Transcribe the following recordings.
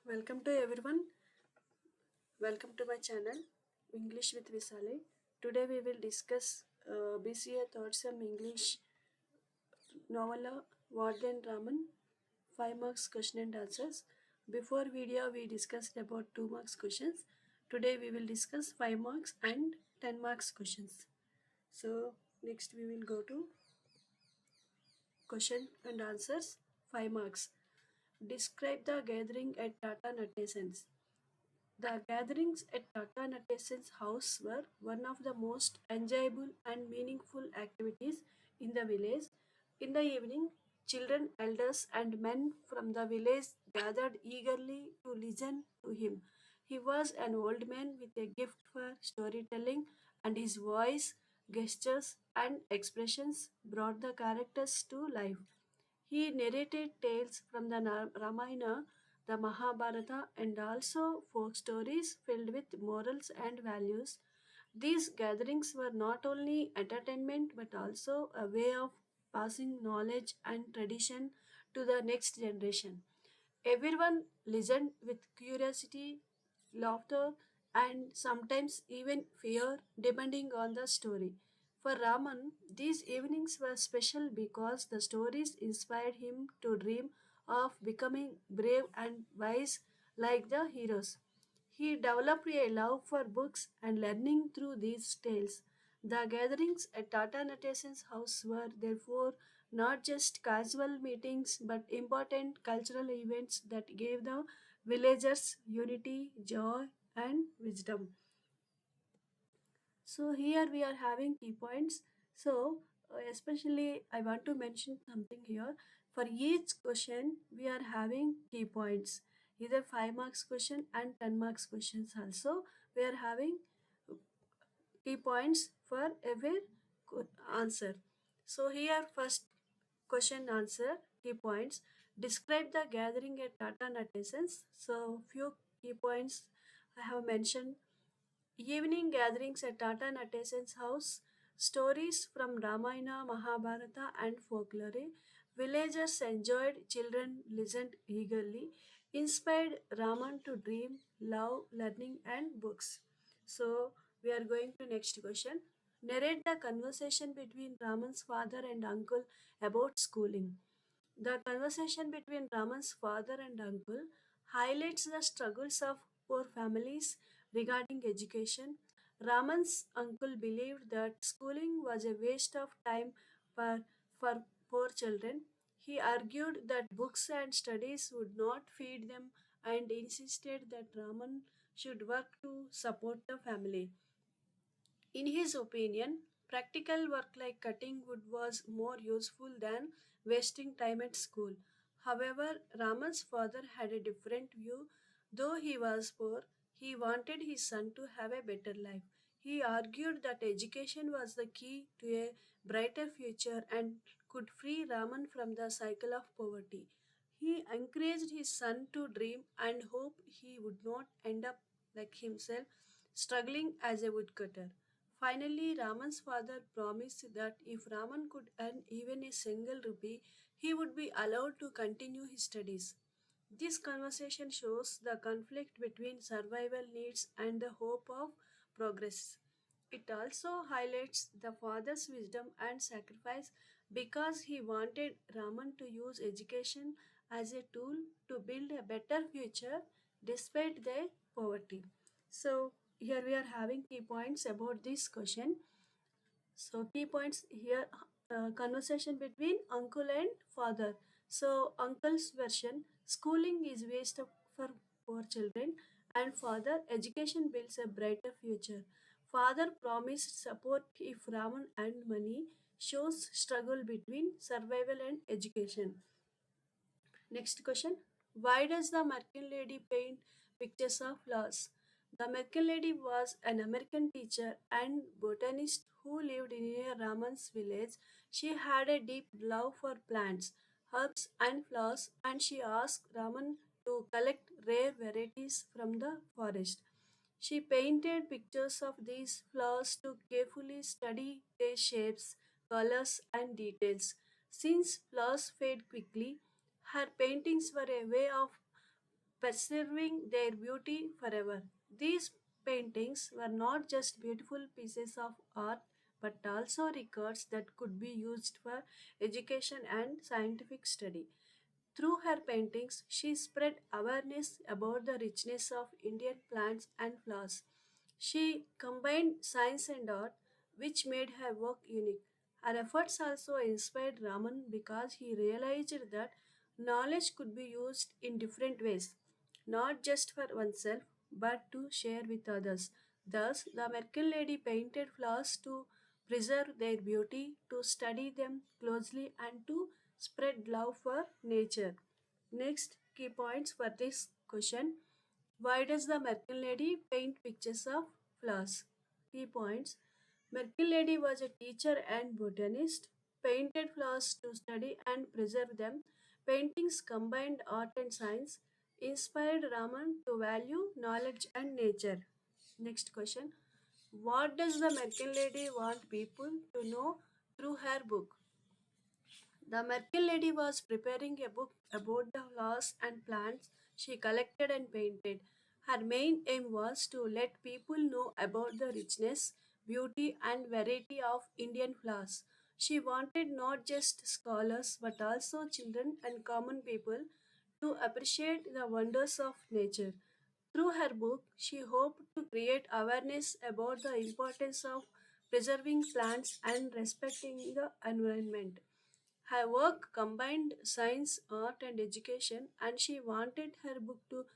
Welcome to everyone. Welcome to my channel English with Visali. Today we will discuss BCA third sem English novella Then Raman 5 marks question and answers. Before video we discussed about 2 marks questions. Today we will discuss 5 marks and 10 marks questions. So next we will go to question and answers 5 marks. Describe the gathering at Tata Natesans. The gatherings at Tata Natessen's house were one of the most enjoyable and meaningful activities in the village. In the evening, children, elders, and men from the village gathered eagerly to listen to him. He was an old man with a gift for storytelling, and his voice, gestures, and expressions brought the characters to life. He narrated tales from the Ramayana, the Mahabharata, and also folk stories filled with morals and values. These gatherings were not only entertainment but also a way of passing knowledge and tradition to the next generation. Everyone listened with curiosity, laughter, and sometimes even fear, depending on the story. For Raman, these evenings were special because the stories inspired him to dream of becoming brave and wise like the heroes. He developed a love for books and learning through these tales. The gatherings at Tata Natessen's house were therefore not just casual meetings but important cultural events that gave the villagers unity, joy, and wisdom. So here we are having key points. So especially I want to mention something here. For each question we are having key points. Either 5 marks question and 10 marks questions also. We are having key points for every answer. So here first question answer key points. Describe the gathering at Tata Natesans. So few key points I have mentioned. Evening gatherings at Tata Natessen's house, stories from Ramayana, Mahabharata, and folklore. Villagers enjoyed, children listened eagerly, inspired Raman to dream, love, learning, and books. So, we are going to next question. Narrate the conversation between Raman's father and uncle about schooling. The conversation between Raman's father and uncle highlights the struggles of poor families regarding education. Raman's uncle believed that schooling was a waste of time for poor children. He argued that books and studies would not feed them and insisted that Raman should work to support the family. In his opinion, practical work like cutting wood was more useful than wasting time at school. However, Raman's father had a different view. Though he was poor, he wanted his son to have a better life. He argued that education was the key to a brighter future and could free Raman from the cycle of poverty. He encouraged his son to dream and hoped he would not end up like himself, struggling as a woodcutter. Finally, Raman's father promised that if Raman could earn even a single rupee, he would be allowed to continue his studies. This conversation shows the conflict between survival needs and the hope of progress. It also highlights the father's wisdom and sacrifice because he wanted Raman to use education as a tool to build a better future despite their poverty. So, here we are having key points about this question. So key points here, conversation between uncle and father. So uncle's version, schooling is waste for poor children, and father, education builds a brighter future. Father promised support if Raman and money, shows struggle between survival and education. Next question. Why does the American lady paint pictures of flowers? The American lady was an American teacher and botanist who lived near Raman's village. She had a deep love for plants, herbs, and flowers, and she asked Raman to collect rare varieties from the forest. She painted pictures of these flowers to carefully study their shapes, colors, and details. Since flowers fade quickly, her paintings were a way of preserving their beauty forever. These paintings were not just beautiful pieces of art but also records that could be used for education and scientific study. Through her paintings, she spread awareness about the richness of Indian plants and flowers. She combined science and art, which made her work unique. Her efforts also inspired Raman because he realized that knowledge could be used in different ways, not just for oneself, but to share with others. Thus, the American lady painted flowers to preserve their beauty, to study them closely, and to spread love for nature. Next, key points for this question. Why does the American lady paint pictures of flowers? Key points. American lady was a teacher and botanist, painted flowers to study and preserve them. Paintings combined art and science, inspired Raman to value knowledge and nature. Next question. What does the American lady want people to know through her book? The American lady was preparing a book about the flowers and plants she collected and painted. Her main aim was to let people know about the richness, beauty, and variety of Indian flowers. She wanted not just scholars but also children and common people to appreciate the wonders of nature. Through her book, she hoped to create awareness about the importance of preserving plants and respecting the environment. Her work combined science, art, and education, and she wanted her book to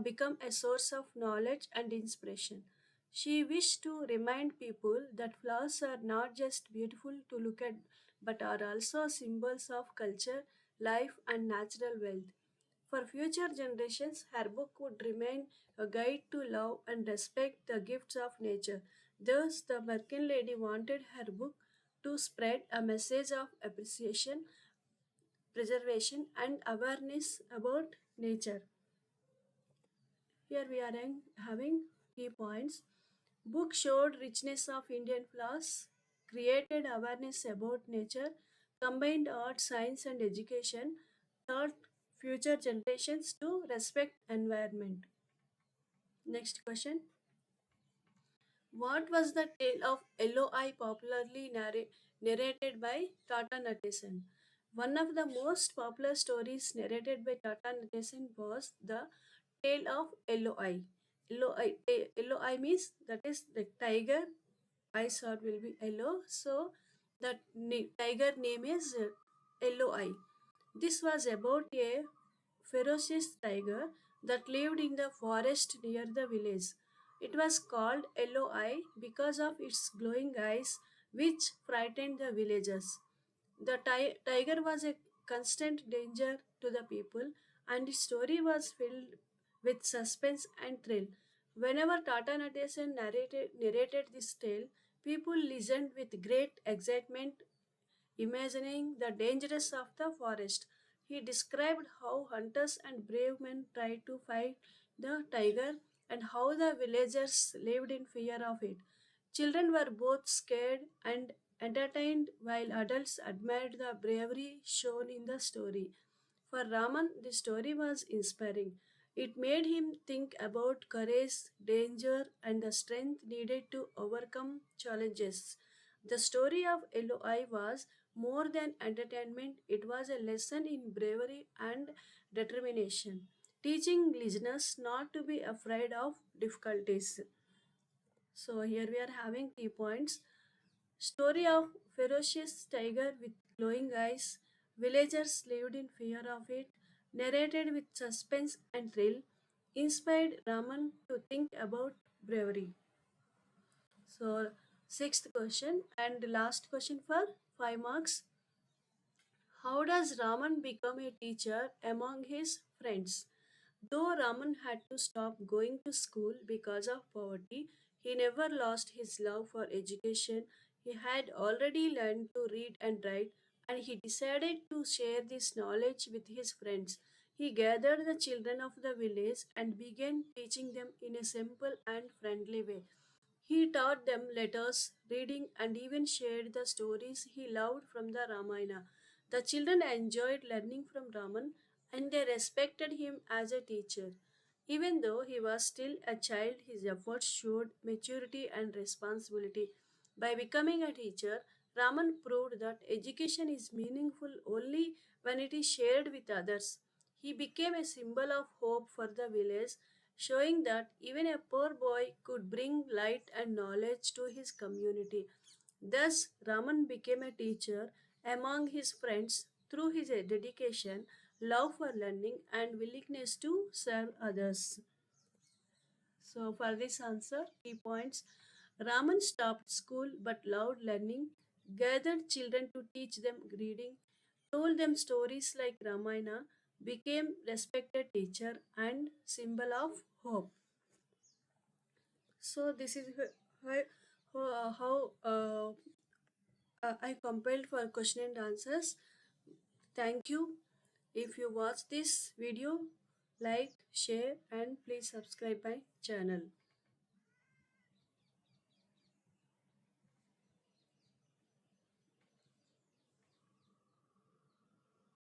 become a source of knowledge and inspiration. She wished to remind people that flowers are not just beautiful to look at, but are also symbols of culture, life, and natural wealth. For future generations, her book would remain a guide to love and respect the gifts of nature. Thus, the American lady wanted her book to spread a message of appreciation, preservation, and awareness about nature. Here we are having key points. Book showed richness of Indian flowers, created awareness about nature, combined art, science, and education, taught future generations to respect environment. Next question. What was the tale of LOI popularly narrated by Tata Natesan? One of the most popular stories narrated by Tata Natesan was the tale of LOI. LOI means that is the tiger. I thought will be yellow. So that tiger name is LOI. This was about a ferocious tiger that lived in the forest near the village. It was called LOI because of its glowing eyes, which frightened the villagers. The tiger was a constant danger to the people, and the story was filled with suspense and thrill. Whenever Tata Nadesan narrated this tale, people listened with great excitement, imagining the dangers of the forest. He described how hunters and brave men tried to fight the tiger and how the villagers lived in fear of it. Children were both scared and entertained, while adults admired the bravery shown in the story. For Raman, the story was inspiring. It made him think about courage, danger, and the strength needed to overcome challenges. The story of Eloi was more than entertainment, it was a lesson in bravery and determination, teaching listeners not to be afraid of difficulties. So, here we are having key points. Story of ferocious tiger with glowing eyes. Villagers lived in fear of it. Narrated with suspense and thrill. Inspired Raman to think about bravery. So, sixth question and last question for 5 marks. How does Raman become a teacher among his friends? Though Raman had to stop going to school because of poverty, he never lost his love for education. He had already learned to read and write, and he decided to share this knowledge with his friends. He gathered the children of the village and began teaching them in a simple and friendly way. He taught them letters, reading, and even shared the stories he loved from the Ramayana. The children enjoyed learning from Raman, and they respected him as a teacher. Even though he was still a child, his efforts showed maturity and responsibility. By becoming a teacher, Raman proved that education is meaningful only when it is shared with others. He became a symbol of hope for the village, showing that even a poor boy could bring light and knowledge to his community. Thus, Raman became a teacher among his friends through his dedication, love for learning, and willingness to serve others. So, for this answer, key points: Raman stopped school but loved learning, gathered children to teach them reading, told them stories like Ramayana, became respected teacher and symbol of hope. So, this is how I compiled for question and answers. Thank you. If you watch this video, like, share, and please subscribe my channel.